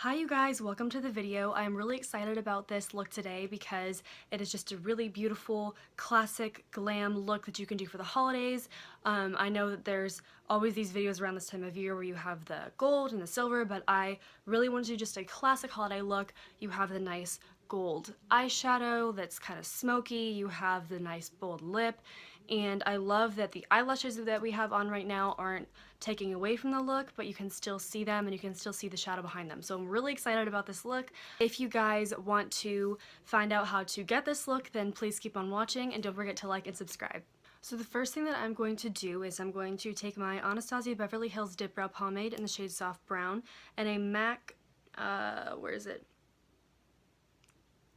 Hi you guys, welcome to the video. I'm really excited about this look today because it is just a really beautiful classic glam look that you can do for the holidays. I know that there's always these videos around this time of year where you have the gold and the silver, but I really want to do just a classic holiday look. You have the nice gold eyeshadow that's kind of smoky, you have the nice bold lip, and I love that the eyelashes that we have on right now aren't taking away from the look, but you can still see them and you can still see the shadow behind them. So I'm really excited about this look. If you guys want to find out how to get this look, then please keep on watching and don't forget to like and subscribe. So the first thing that I'm going to do is I'm going to take my Anastasia Beverly Hills Dip Brow Pomade in the shade Soft Brown and a MAC, where is it?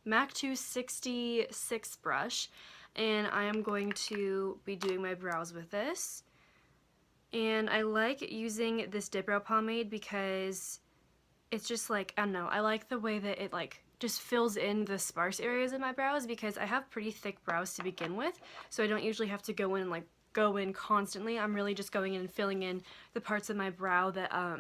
MAC 266 brush, and I am going to be doing my brows with this. And I like using this dip brow pomade because it's just like, I don't know, I like the way that it like just fills in the sparse areas of my brows because I have pretty thick brows to begin with, so I don't usually have to go in and like go in constantly. I'm really just going in and filling in the parts of my brow that are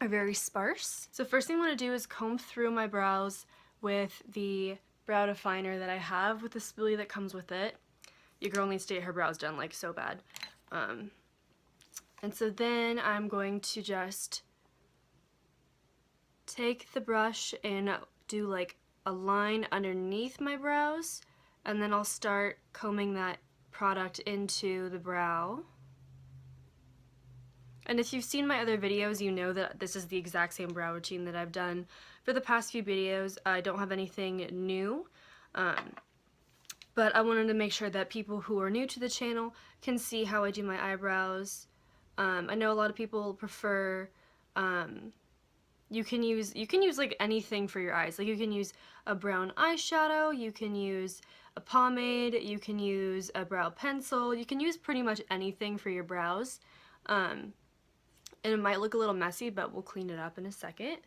very sparse. So first thing I want to do is comb through my brows with the brow definer that I have with the spoolie that comes with it. Your girl needs to get her brows done like so bad. And so then I'm going to just take the brush and do like a line underneath my brows, and then I'll start combing that product into the brow. And if you've seen my other videos, you know that this is the exact same brow routine that I've done for the past few videos. I don't have anything new, but I wanted to make sure that people who are new to the channel can see how I do my eyebrows. I know a lot of people prefer, you can use like anything for your eyes. Like you can use a brown eyeshadow, you can use a pomade, you can use a brow pencil, you can use pretty much anything for your brows. And it might look a little messy, but we'll clean it up in a second.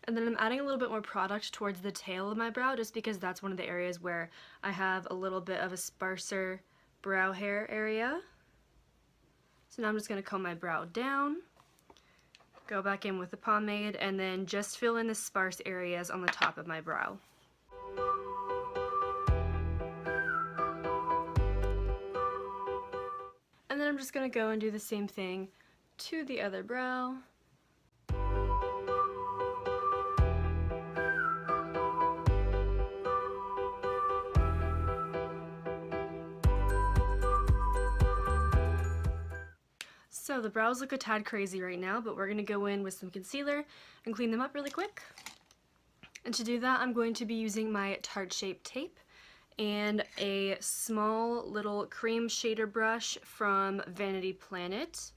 And then I'm adding a little bit more product towards the tail of my brow just because that's one of the areas where I have a little bit of a sparser brow hair area. So now I'm just going to comb my brow down, go back in with the pomade, and then just fill in the sparse areas on the top of my brow. And then I'm just going to go and do the same thing to the other brow. So the brows look a tad crazy right now, but we're going to go in with some concealer and clean them up really quick. And to do that, I'm going to be using my Tarte Shape tape and a small little cream shader brush from Vanity Planet.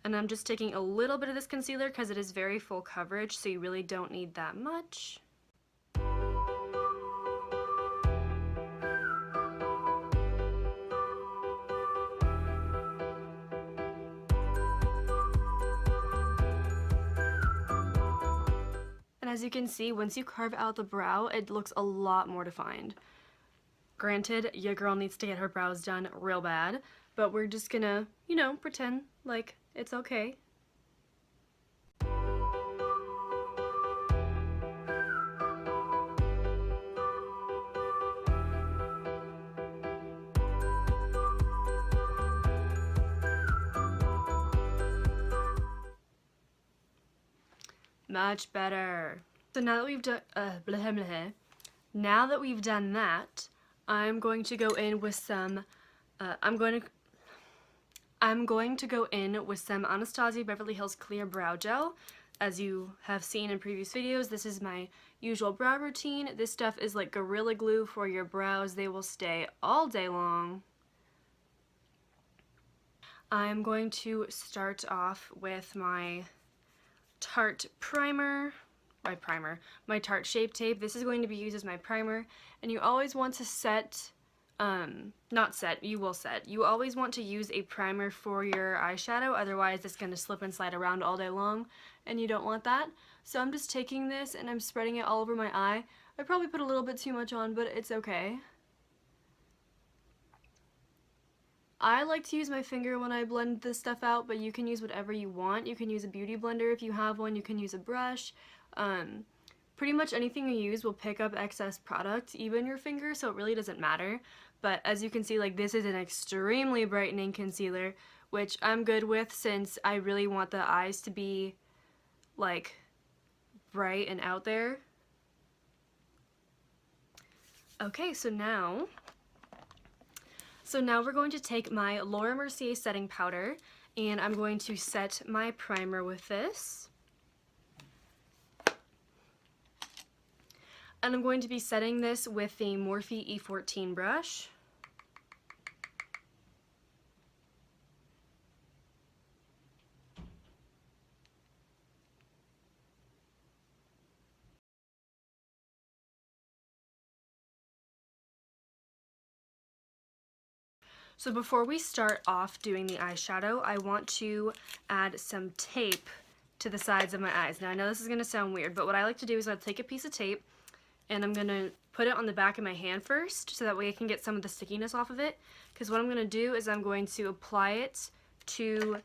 And I'm just taking a little bit of this concealer because it is very full coverage, so you really don't need that much. And as you can see, once you carve out the brow, it looks a lot more defined. Granted, your girl needs to get her brows done real bad, but we're just gonna, you know, pretend like it's okay. Much better. So now that we've done that, I'm going to go in with some I'm going to go in with some Anastasia Beverly Hills Clear Brow Gel. As you have seen in previous videos, this is my usual brow routine. This stuff is like Gorilla Glue for your brows. They will stay all day long. I'm going to start off with my Tarte primer, my Tarte Shape tape. This is going to be used as my primer, and you always want to set, you always want to use a primer for your eyeshadow, otherwise it's going to slip and slide around all day long, and you don't want that. So I'm just taking this and I'm spreading it all over my eye. I probably put a little bit too much on, but it's okay. I like to use my finger when I blend this stuff out, but you can use whatever you want. You can use a beauty blender if you have one. You can use a brush. Pretty much anything you use will pick up excess product, even your finger, so it really doesn't matter. But as you can see, like, this is an extremely brightening concealer, which I'm good with since I really want the eyes to be like bright and out there. Okay, so now we're going to take my Laura Mercier setting powder, and I'm going to set my primer with this. And I'm going to be setting this with the Morphe E14 brush. So before we start off doing the eyeshadow, I want to add some tape to the sides of my eyes. Now I know this is going to sound weird, but what I like to do is I'll take a piece of tape and I'm going to put it on the back of my hand first, so that way I can get some of the stickiness off of it. Because what I'm going to do is I'm going to apply it to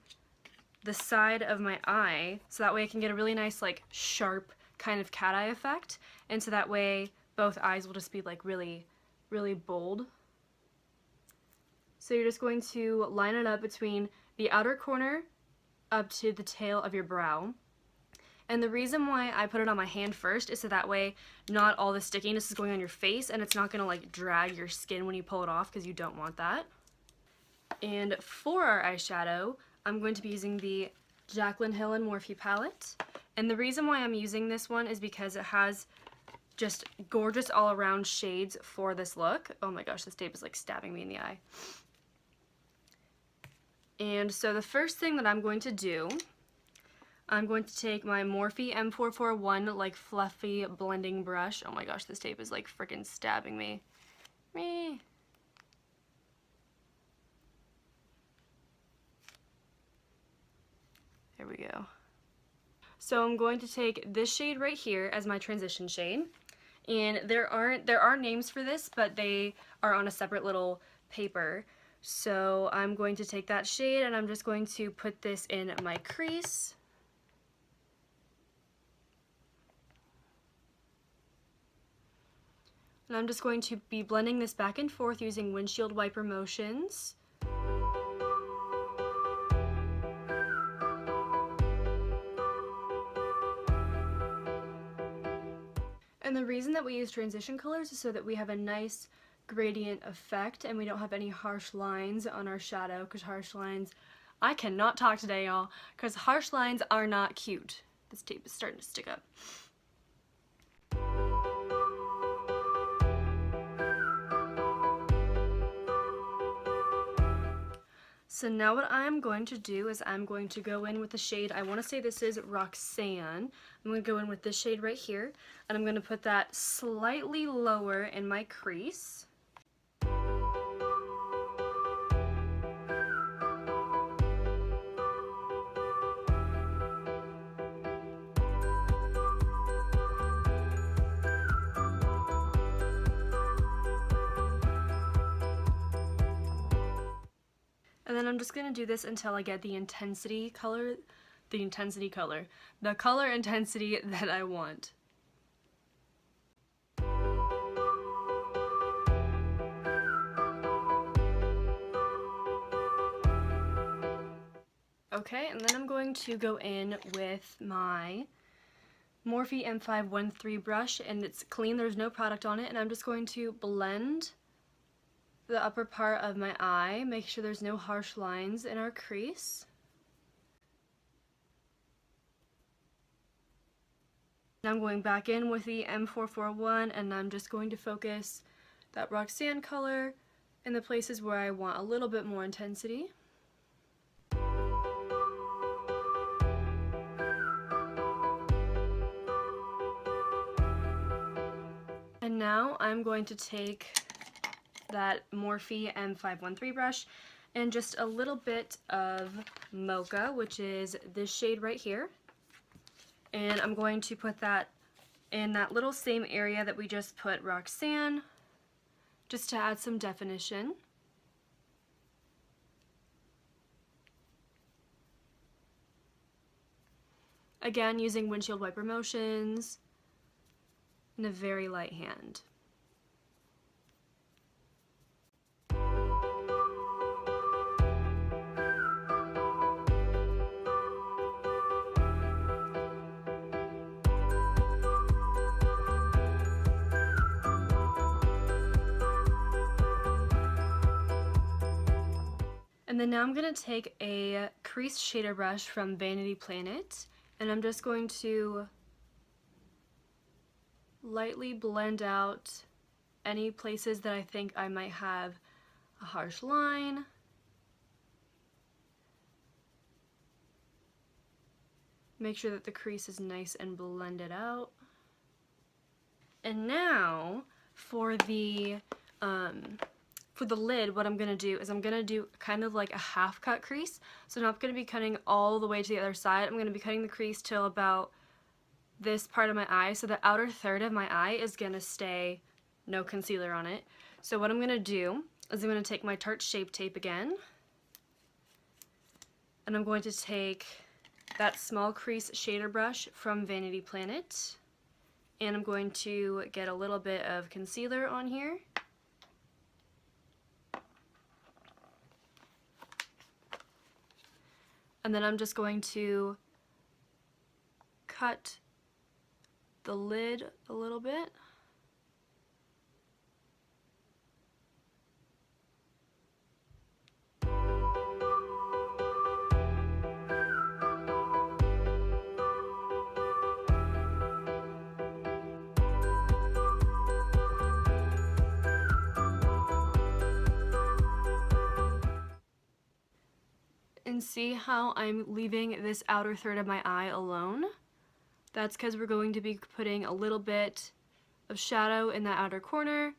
the side of my eye, so that way I can get a really nice, like, sharp kind of cat eye effect. And so that way both eyes will just be like really, really bold. So you're just going to line it up between the outer corner up to the tail of your brow. And the reason why I put it on my hand first is so that way not all the stickiness is going on your face and it's not going to like drag your skin when you pull it off, because you don't want that. And for our eyeshadow, I'm going to be using the Jaclyn Hill and Morphe palette. And the reason why I'm using this one is because it has just gorgeous all around shades for this look. Oh my gosh, this tape is like stabbing me in the eye. And so the first thing that I'm going to do, I'm going to take my Morphe M441 like fluffy blending brush. Oh my gosh, this tape is like freaking stabbing me. There we go. So I'm going to take this shade right here as my transition shade. And there are names for this, but they are on a separate little paper. So I'm going to take that shade and I'm just going to put this in my crease. And I'm just going to be blending this back and forth using windshield wiper motions. And the reason that we use transition colors is so that we have a nice gradient effect and we don't have any harsh lines on our shadow, because harsh lines, I cannot talk today, y'all, because harsh lines are not cute. This tape is starting to stick up. So now what I'm going to do is I'm going to go in with the shade, I want to say this is Roxanne. I'm going to go in with this shade right here, and I'm going to put that slightly lower in my crease. And then I'm just going to do this until I get the color intensity that I want. Okay, and then I'm going to go in with my Morphe M513 brush, and it's clean, there's no product on it, and I'm just going to blend the upper part of my eye, make sure there's no harsh lines in our crease. Now I'm going back in with the M441, and I'm just going to focus that Roxanne color in the places where I want a little bit more intensity. And now I'm going to take that Morphe M513 brush and just a little bit of Mocha, which is this shade right here. And I'm going to put that in that little same area that we just put Roxanne, just to add some definition. Again, using windshield wiper motions and a very light hand. And then now I'm going to take a crease shader brush from Vanity Planet, and I'm just going to lightly blend out any places that I think I might have a harsh line. Make sure that the crease is nice and blended out. And now for the lid, what I'm going to do is I'm going to do kind of like a half cut crease. So I'm not going to be cutting all the way to the other side. I'm going to be cutting the crease till about this part of my eye. So the outer third of my eye is going to stay no concealer on it. So what I'm going to do is I'm going to take my Tarte Shape Tape again. And I'm going to take that small crease shader brush from Vanity Planet. And I'm going to get a little bit of concealer on here. And then I'm just going to cut the lid a little bit. And see how I'm leaving this outer third of my eye alone? That's because we're going to be putting a little bit of shadow in that outer corner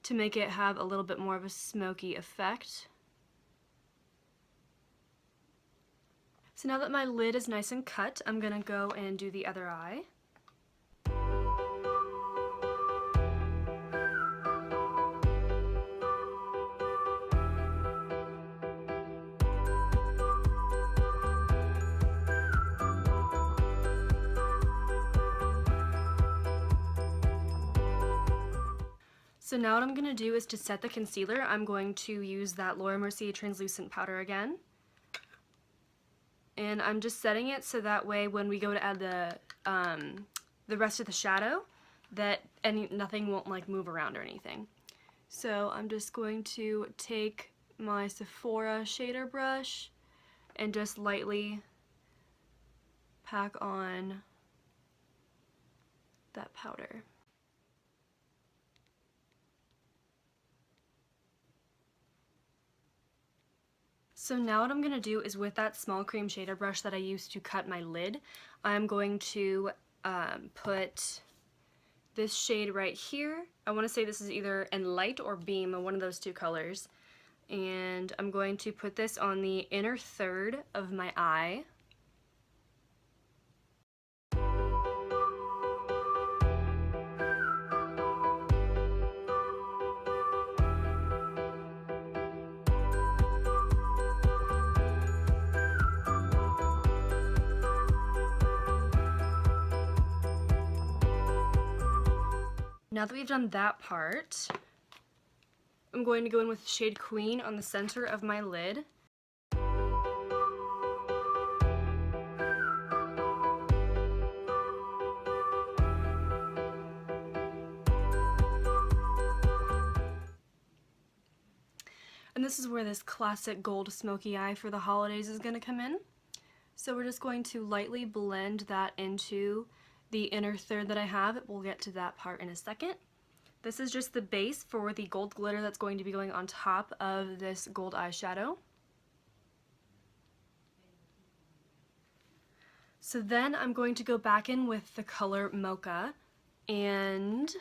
to make it have a little bit more of a smoky effect. So now that my lid is nice and cut, I'm gonna go and do the other eye. So now what I'm going to do is to set the concealer, I'm going to use that Laura Mercier translucent powder again. And I'm just setting it so that way when we go to add the rest of the shadow, that nothing won't like move around or anything. So I'm just going to take my Sephora shader brush and just lightly pack on that powder. So now what I'm going to do is with that small cream shader brush that I used to cut my lid, I'm going to put this shade right here. I want to say this is either in Light or Beam, one of those two colors. And I'm going to put this on the inner third of my eye. Now that we've done that part, I'm going to go in with the shade Queen on the center of my lid. And this is where this classic gold smoky eye for the holidays is going to come in. So we're just going to lightly blend that into the inner third that I have. We'll get to that part in a second. This is just the base for the gold glitter that's going to be going on top of this gold eyeshadow. So then I'm going to go back in with the color Mocha, and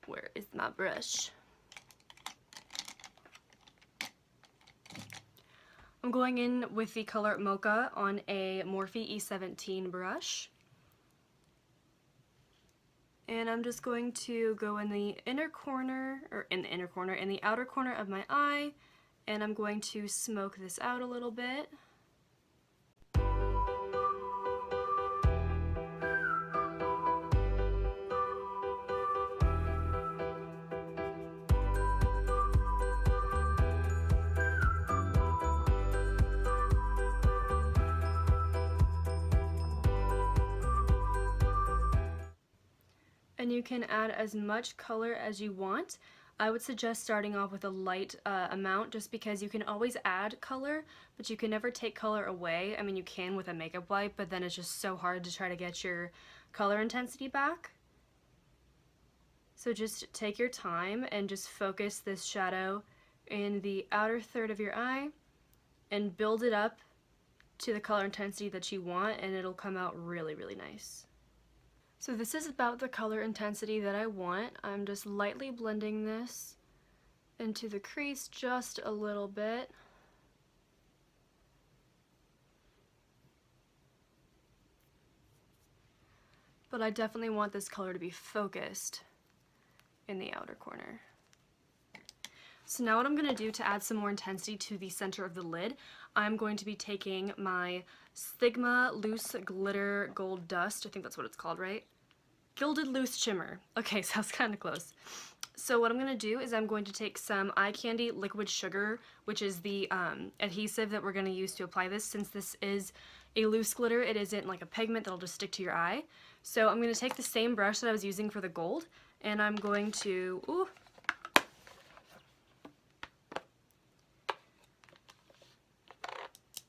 where is my brush? I'm going in with the color Mocha on a Morphe E17 brush. And I'm just going to go in the outer corner of my eye, and I'm going to smoke this out a little bit. and you can add as much color as you want. I would suggest starting off with a light amount just because you can always add color, but you can never take color away. I mean, you can with a makeup wipe, but then it's just so hard to try to get your color intensity back. So just take your time and just focus this shadow in the outer third of your eye and build it up to the color intensity that you want, and it'll come out really, really nice. So this is about the color intensity that I want. I'm just lightly blending this into the crease just a little bit. But I definitely want this color to be focused in the outer corner. So now what I'm going to do to add some more intensity to the center of the lid, I'm going to be taking my Sigma Loose Glitter Gold Dust. I think that's what it's called, right? Gilded Loose Shimmer. Okay, so that's kind of close. So what I'm going to do is I'm going to take some Eye Candy Liquid Sugar, which is the adhesive that we're going to use to apply this. Since this is a loose glitter, it isn't like a pigment that'll just stick to your eye. So I'm going to take the same brush that I was using for the gold, and I'm going to,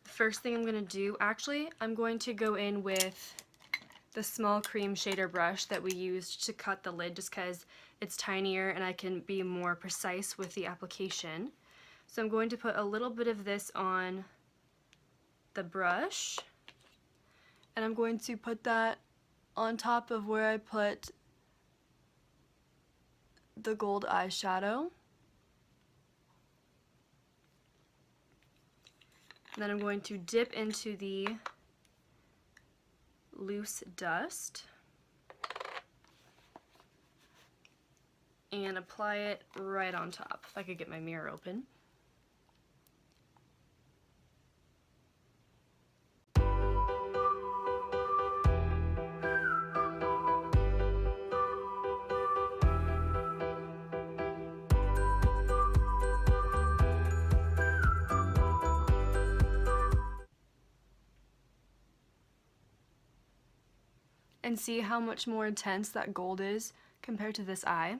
first thing I'm going to do, actually, I'm going to go in with the small cream shader brush that we used to cut the lid just because it's tinier and I can be more precise with the application. So I'm going to put a little bit of this on the brush, and I'm going to put that on top of where I put the gold eyeshadow. And then I'm going to dip into the loose dust and apply it right on top. If I could get my mirror open. And see how much more intense that gold is compared to this eye.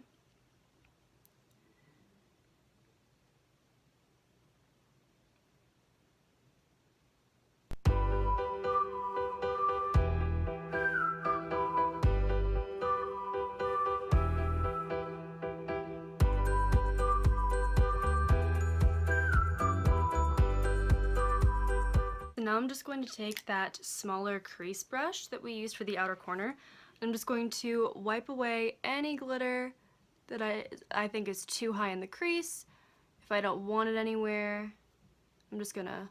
Now I'm just going to take that smaller crease brush that we used for the outer corner. I'm just going to wipe away any glitter that I think is too high in the crease. If I don't want it anywhere, I'm just gonna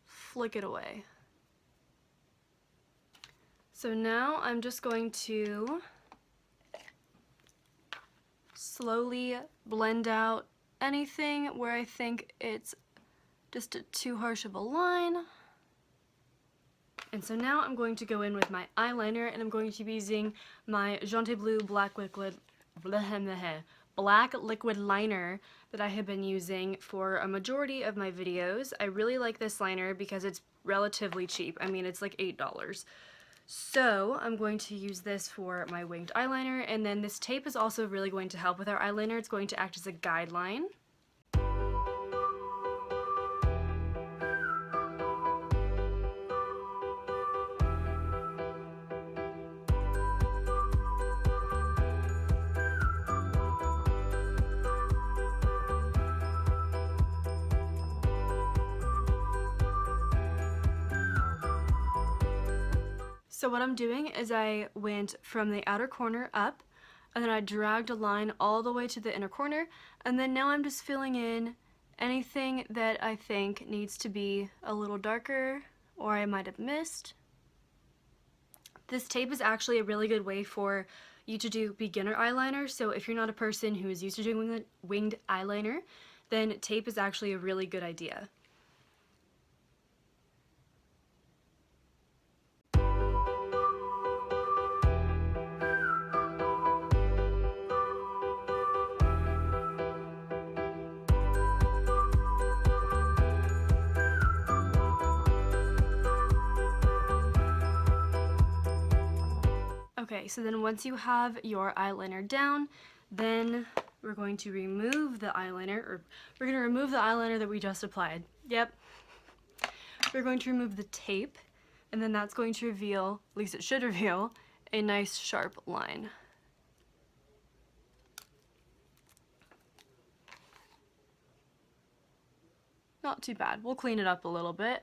flick it away. So now I'm just going to slowly blend out anything where I think it's just too harsh of a line. And so now I'm going to go in with my eyeliner, and I'm going to be using my Gentil Bleu Black Liquid Liner that I have been using for a majority of my videos. I really like this liner because it's relatively cheap. I mean, it's like $8. So I'm going to use this for my winged eyeliner, and then this tape is also really going to help with our eyeliner. It's going to act as a guideline. So what I'm doing is I went from the outer corner up, and then I dragged a line all the way to the inner corner, and then now I'm just filling in anything that I think needs to be a little darker or I might have missed. This tape is actually a really good way for you to do beginner eyeliner, so if you're not a person who is used to doing winged eyeliner, then tape is actually a really good idea. Okay, Okay, so then once you have your eyeliner down, then we're going to remove the eyeliner, or we're going to remove the eyeliner that we just applied. Yep. We're going to remove the tape, and then that's going to reveal, at least it should reveal, a nice sharp line. Not too bad. We'll clean it up a little bit.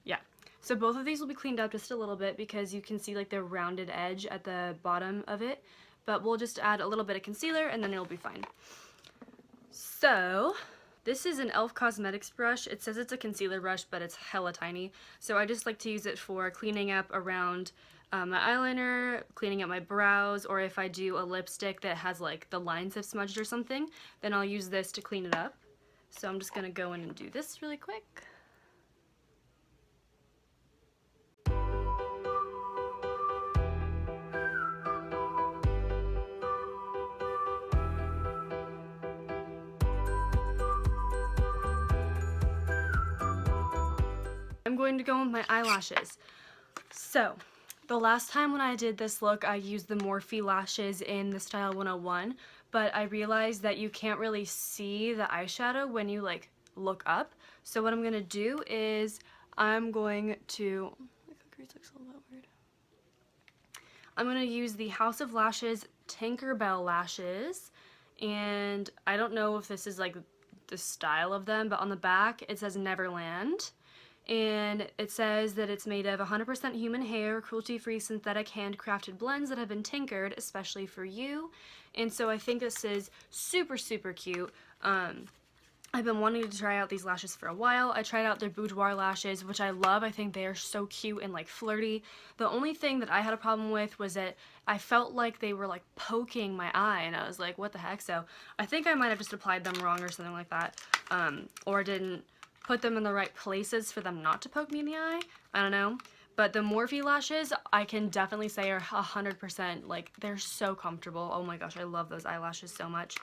Yeah, so both of these will be cleaned up just a little bit because you can see like the rounded edge at the bottom of it, but we'll just add a little bit of concealer and then it'll be fine. So this is an e.l.f. Cosmetics brush. It says it's a concealer brush, but it's hella tiny. So I just like to use it for cleaning up around my eyeliner, cleaning up my brows, or if I do a lipstick that has like the lines have smudged or something, then I'll use this to clean it up. So I'm just gonna go in and do this really quick. I'm going to go with my eyelashes. So, the last time when I did this look, I used the Morphe lashes in the Style 101, but I realized that you can't really see the eyeshadow when you like look up. So what I'm going to do is I'm going to, my Cut-Crease looks a little bit weird. I'm going to use the House of Lashes Tinkerbell lashes, and I don't know if this is like the style of them, but on the back it says Neverland. And it says that it's made of 100% human hair, cruelty-free synthetic handcrafted blends that have been tinkered especially for you. And so I think this is super, super cute. I've been wanting to try out these lashes for a while. I tried out their boudoir lashes, which I love. I think they are so cute and like flirty. The only thing that I had a problem with was that I felt like they were like poking my eye, and I was like, what the heck? So I think I might have just applied them wrong or something like that, or didn't put them in the right places for them not to poke me in the eye. I don't know. But the Morphe lashes, I can definitely say are 100%, like, they're so comfortable. Oh my gosh, I love those eyelashes so much.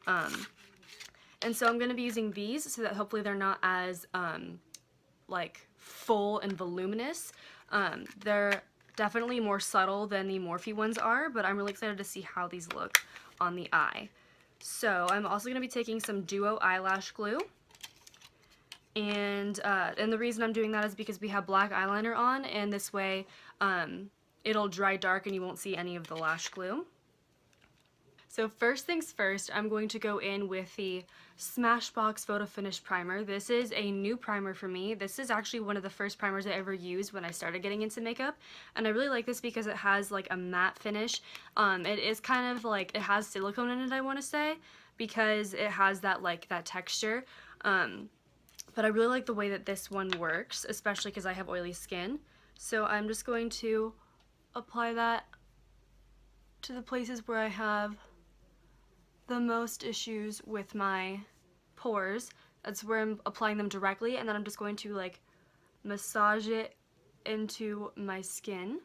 And so I'm going to be using these so that hopefully they're not as, like, full and voluminous. They're definitely more subtle than the Morphe ones are, but I'm really excited to see how these look on the eye. So I'm also going to be taking some Duo eyelash glue. And the reason I'm doing that is because we have black eyeliner on, and this way it'll dry dark and you won't see any of the lash glue. So first things first, I'm going to go in with the Smashbox Photo Finish Primer. This is a new primer for me. This is actually one of the first primers I ever used when I started getting into makeup, and I really like this because it has like a matte finish. It is kind of like, it has silicone in it, I want to say, because it has that like that texture. But I really like the way that this one works, especially because I have oily skin. So I'm just going to apply that to the places where I have the most issues with my pores. That's where I'm applying them directly, and then I'm just going to like massage it into my skin.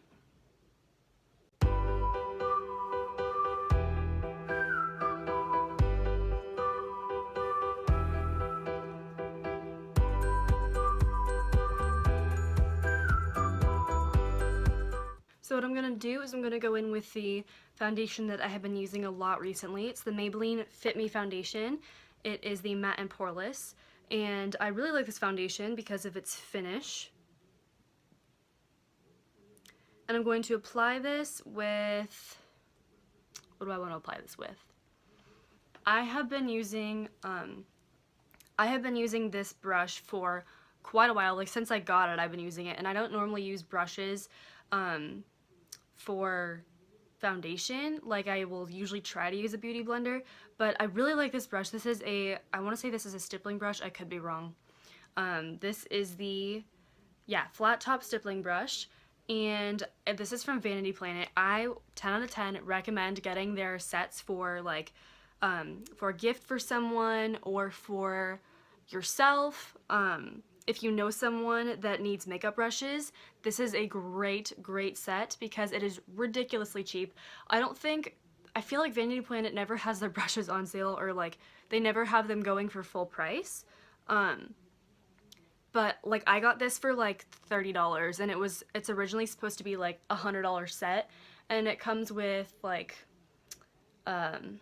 So what I'm going to do is I'm going to go in with the foundation that I have been using a lot recently. It's the Maybelline Fit Me foundation. It is the matte and poreless, and I really like this foundation because of its finish. And I'm going to apply this with, what do I want to apply this with? I have been using this brush for quite a while. Like since I got it, I've been using it, and I don't normally use brushes for foundation. Like I will usually try to use a beauty blender, but I really like this brush. This is a, I want to say this is a stippling brush. I could be wrong. This is the, flat top stippling brush, and this is from Vanity Planet. I 10 out of 10 recommend getting their sets for like for a gift for someone or for yourself. If you know someone that needs makeup brushes, this is a great set because it is ridiculously cheap. I feel like Vanity Planet never has their brushes on sale, or like they never have them going for full price. But but like I got this for like $30, and it's originally supposed to be like a $100 set, and it comes with like um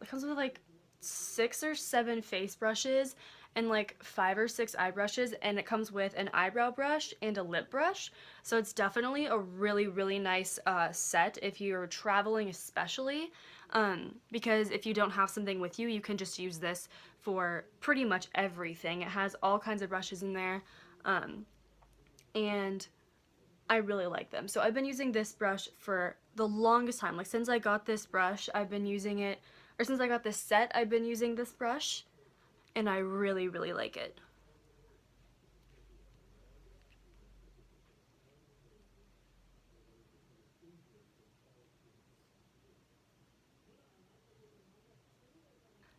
it comes with like 6 or 7 face brushes and like 5 or 6 eye brushes, and it comes with an eyebrow brush and a lip brush. So it's definitely a really nice set if you're traveling, especially because if you don't have something with you, you can just use this for pretty much everything. It has all kinds of brushes in there, and I really like them. So I've been using this brush for the longest time. Like since I got this brush, I've been using it, or since I got this set, I've been using this brush, and I really like it.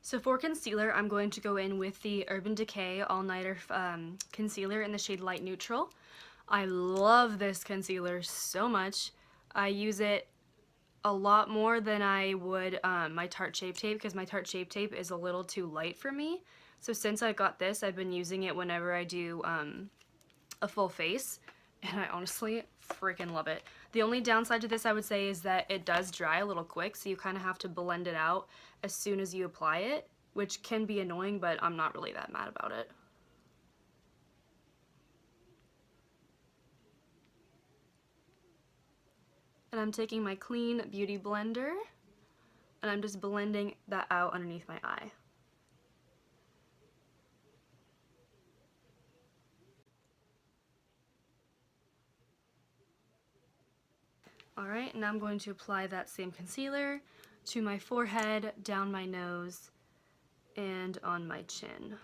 So for concealer, I'm going to go in with the Urban Decay All Nighter concealer in the shade Light Neutral. I love this concealer so much. I use it a lot more than I would my Tarte Shape Tape, because my Tarte Shape Tape is a little too light for me. So since I got this, I've been using it whenever I do a full face, and I honestly freaking love it. The only downside to this, I would say, is that it does dry a little quick, so you kind of have to blend it out as soon as you apply it, which can be annoying, but I'm not really that mad about it. And I'm taking my Clean Beauty Blender, and I'm just blending that out underneath my eye. Alright, now I'm going to apply that same concealer to my forehead, down my nose, and on my chin.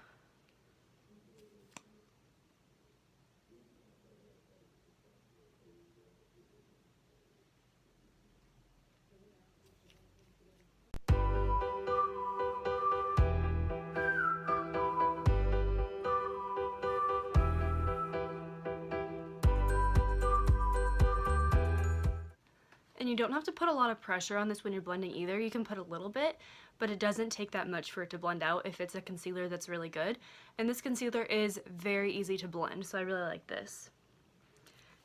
And you don't have to put a lot of pressure on this when you're blending either. You can put a little bit, but it doesn't take that much for it to blend out if it's a concealer that's really good. And this concealer is very easy to blend, so I really like this.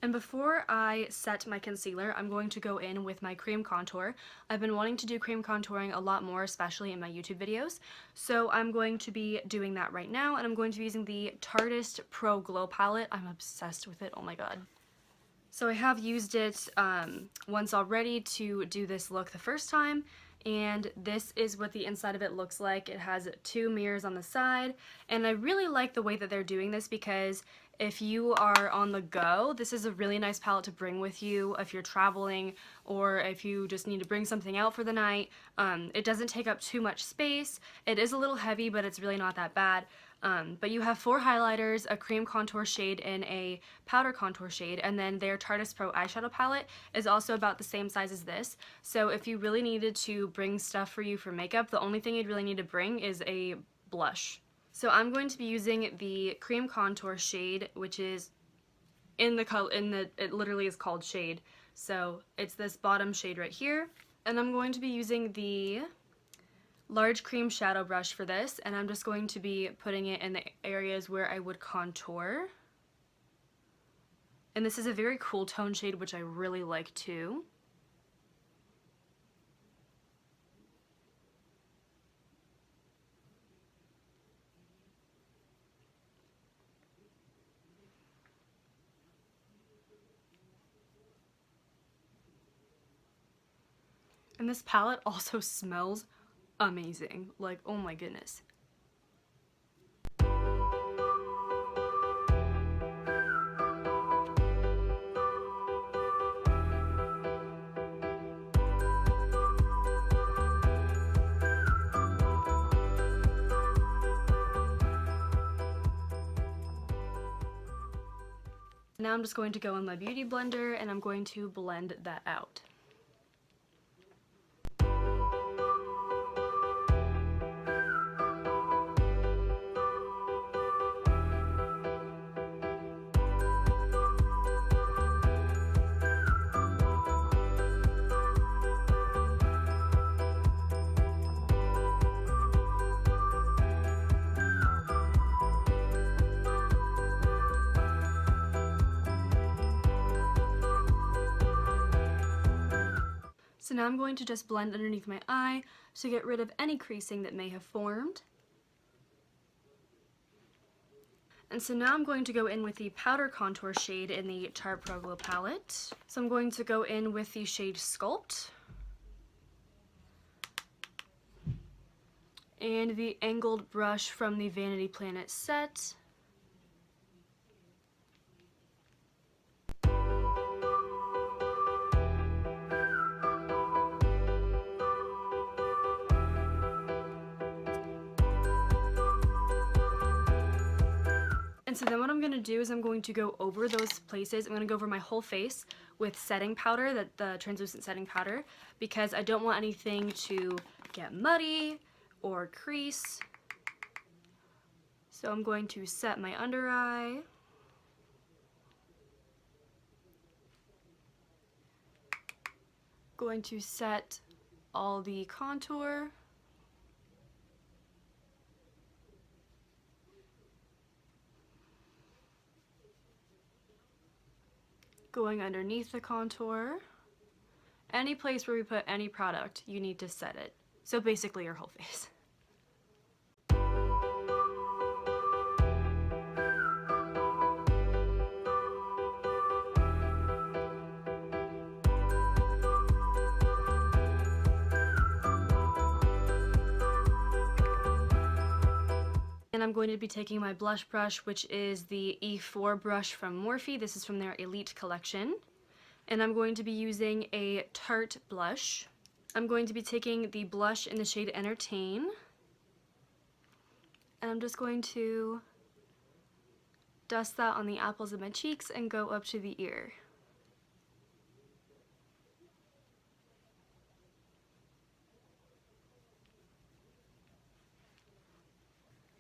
And before I set my concealer, I'm going to go in with my cream contour. I've been wanting to do cream contouring a lot more, especially in my YouTube videos. So I'm going to be doing that right now, and I'm going to be using the Tarteist Pro Glow Palette. I'm obsessed with it, oh my god. So I have used it once already to do this look the first time, and this is what the inside of it looks like. It has 2 mirrors on the side, and I really like the way that they're doing this, because if you are on the go, this is a really nice palette to bring with you if you're traveling, or if you just need to bring something out for the night. It doesn't take up too much space. It is a little heavy, but it's really not that bad. But you have 4 highlighters, a cream contour shade, and a powder contour shade, and then their Tarteist Pro eyeshadow palette is also about the same size as this. So if you really needed to bring stuff for you for makeup, the only thing you'd really need to bring is a blush. So I'm going to be using the cream contour shade, which is in the color, it literally is called Shade. So it's this bottom shade right here, and I'm going to be using the large cream shadow brush for this, and I'm just going to be putting it in the areas where I would contour. And this is a very cool tone shade, which I really like too. And this palette also smells amazing. Like, oh my goodness. Now I'm just going to go in my beauty blender, and I'm going to blend that out. So now I'm going to just blend underneath my eye to get rid of any creasing that may have formed. And so now I'm going to go in with the powder contour shade in the Tarte Pro Glow palette. So I'm going to go in with the shade Sculpt and the angled brush from the Vanity Planet set. And so then what I'm going to do is I'm going to go over those places. I'm going to go over my whole face with setting powder, the translucent setting powder, because I don't want anything to get muddy or crease. So I'm going to set my under eye. Going to set all the contour. Going underneath the contour. Any place where we put any product, you need to set it. So basically your whole face. And I'm going to be taking my blush brush, which is the E4 brush from Morphe. This is from their Elite collection. And I'm going to be using a Tarte blush. I'm going to be taking the blush in the shade Entertain. And I'm just going to dust that on the apples of my cheeks and go up to the ear.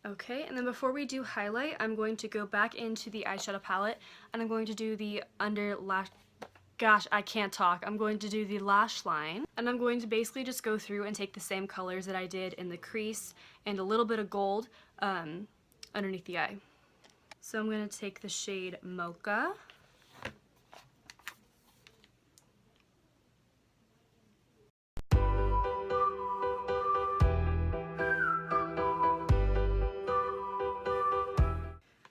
Okay, and then before we do highlight, I'm going to go back into the eyeshadow palette and I'm going to do the under lash, gosh, I can't talk. I'm going to do the lash line and I'm going to basically just go through and take the same colors that I did in the crease and a little bit of gold underneath the eye. So I'm going to take the shade Mocha.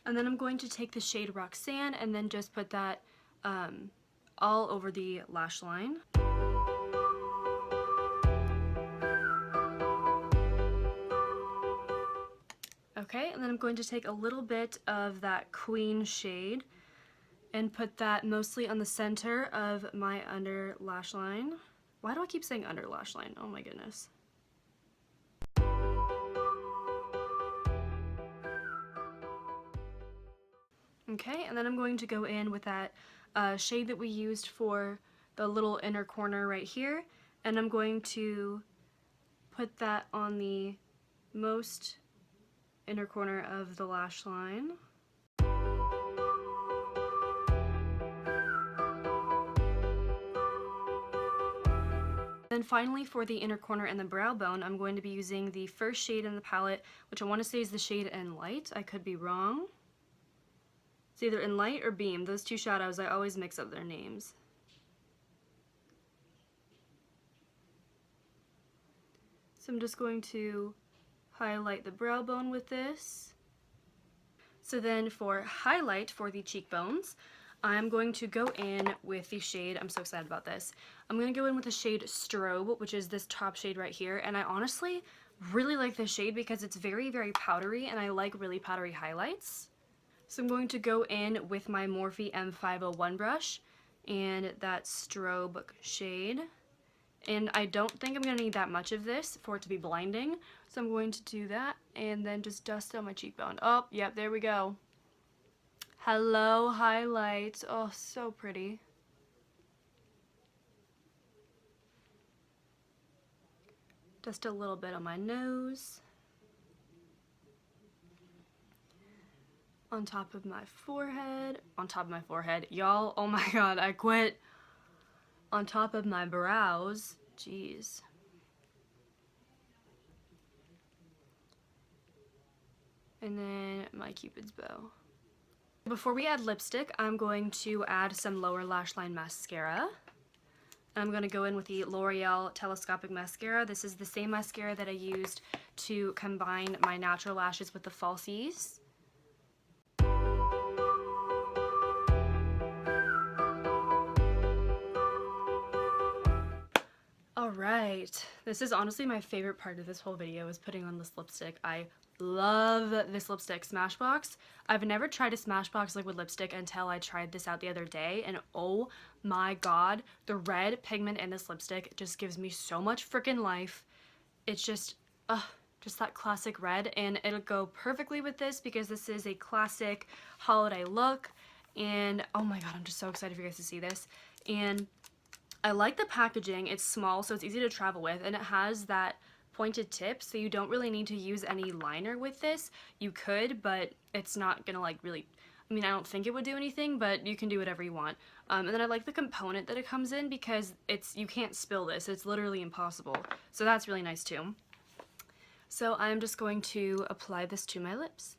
And then I'm going to take the shade Roxanne and then just put that all over the lash line. Okay, and then I'm going to take a little bit of that Queen shade and put that mostly on the center of my under lash line. Why do I keep saying under lash line? Oh my goodness. Okay, and then I'm going to go in with that shade that we used for the little inner corner right here, and I'm going to put that on the most inner corner of the lash line. Then finally for the inner corner and the brow bone, I'm going to be using the first shade in the palette, which I want to say is the shade in Light. I could be wrong. It's either in Light or Beam. Those two shadows, I always mix up their names. So I'm just going to highlight the brow bone with this. So then for highlight for the cheekbones, I'm going to go in with the shade, I'm so excited about this. I'm going to go in with the shade Strobe, which is this top shade right here. And I honestly really like this shade because it's very, very powdery and I like really powdery highlights. So I'm going to go in with my Morphe M501 brush and that Strobe shade. And I don't think I'm going to need that much of this for it to be blinding. So I'm going to do that and then just dust on my cheekbone. Oh, yep, there we go. Hello, highlights. Oh, so pretty. Just a little bit on my nose. On top of my forehead, y'all, oh my god, I quit. On top of my brows, jeez. And then my Cupid's bow. Before we add lipstick, I'm going to add some lower lash line mascara. I'm going to go in with the L'Oreal Telescopic Mascara. This is the same mascara that I used to combine my natural lashes with the falsies. Alright, this is honestly my favorite part of this whole video, is putting on this lipstick. I love this lipstick, Smashbox. I've never tried a Smashbox liquid lipstick until I tried this out the other day, and oh my god, the red pigment in this lipstick just gives me so much freaking life. It's just that classic red, and it'll go perfectly with this because this is a classic holiday look, and oh my god, I'm just so excited for you guys to see this. And I like the packaging. It's small, so it's easy to travel with, and it has that pointed tip, so you don't really need to use any liner with this. You could, but it's not gonna like really, I mean, I don't think it would do anything, but you can do whatever you want. And then I like the component that it comes in because you can't spill this. It's literally impossible. So that's really nice too. So I'm just going to apply this to my lips.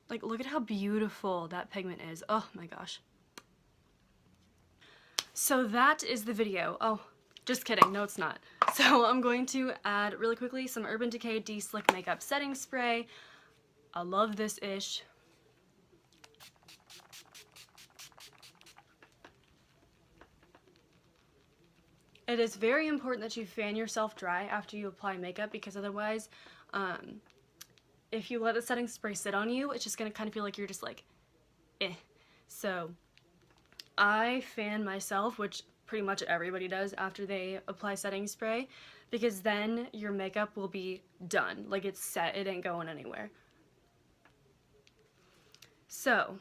Like, look at how beautiful that pigment is. Oh my gosh. So that is the video. Oh, just kidding. No, it's not. So I'm going to add really quickly some Urban Decay De-Slick Makeup Setting Spray. I love this ish. It is very important that you fan yourself dry after you apply makeup, because otherwise, if you let the setting spray sit on you, it's just gonna kind of feel like you're just like, eh. So I fan myself, which pretty much everybody does after they apply setting spray, because then your makeup will be done. Like, it's set, it ain't going anywhere. So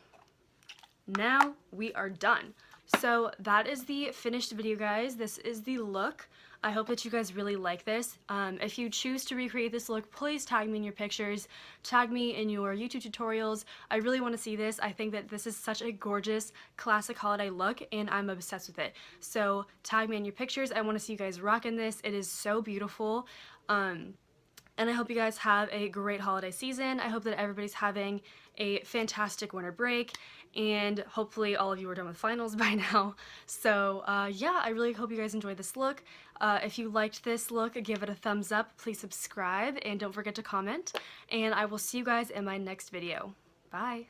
now we are done. So that is the finished video, guys. This is the look. I hope that you guys really like this. If you choose to recreate this look, please tag me in your pictures, tag me in your YouTube tutorials. I really want to see this. I think that this is such a gorgeous classic holiday look, and I'm obsessed with it. So tag me in your pictures. I want to see you guys rocking this. It is so beautiful. And I hope you guys have a great holiday season. I hope that everybody's having a fantastic winter break, and hopefully all of you are done with finals by now. So yeah, I really hope you guys enjoyed this look. If you liked this look, give it a thumbs up, please subscribe, and don't forget to comment, and I will see you guys in my next video. Bye!